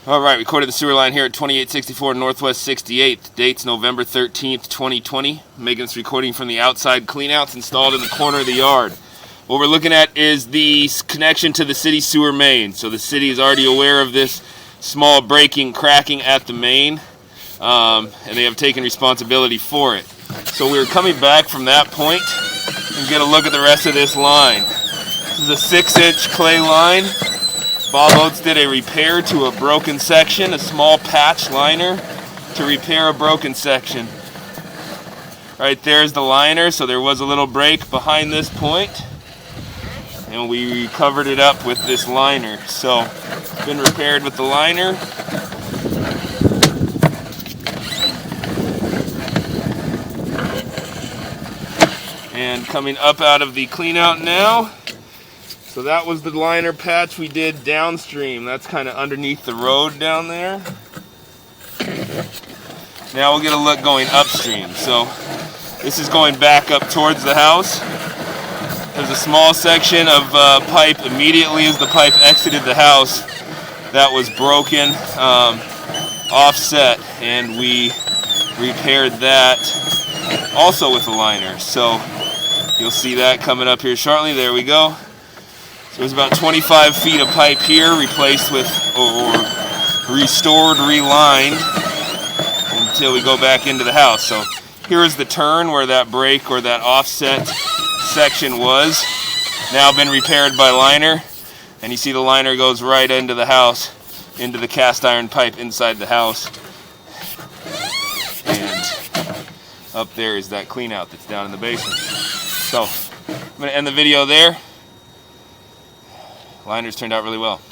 Alright, recorded the sewer line here at 2864 Northwest 68th. Date's November 13th, 2020. Making this recording from the outside cleanouts installed in the corner of the yard. What we're looking at is the connection to the city sewer main. So the city is already aware of this small breaking, cracking at the main, and they have taken responsibility for it. So we're coming back from that point and get a look at the rest of this line. This is a 6-inch clay line. Bob Oates did a repair to a broken section, a small patch liner to repair a broken section. Right there's the liner, so there was a little break behind this point, and we covered it up with this liner. So it's been repaired with the liner. And coming up out of the cleanout now. So that was the liner patch we did downstream. That's kind of underneath the road down there. Now we'll get a look going upstream. So this is going back up towards the house. There's a small section of pipe immediately as the pipe exited the house that was broken, offset, and we repaired that also with a liner. So you'll see that coming up here shortly. There we go. So there's about 25 feet of pipe here replaced with, or restored, relined until we go back into the house. So here is the turn where that break or that offset section was. Now been repaired by liner, and you see the liner goes right into the house, into the cast iron pipe inside the house. And up there is that clean out that's down in the basement. So I'm going to end the video there. Liners turned out really well.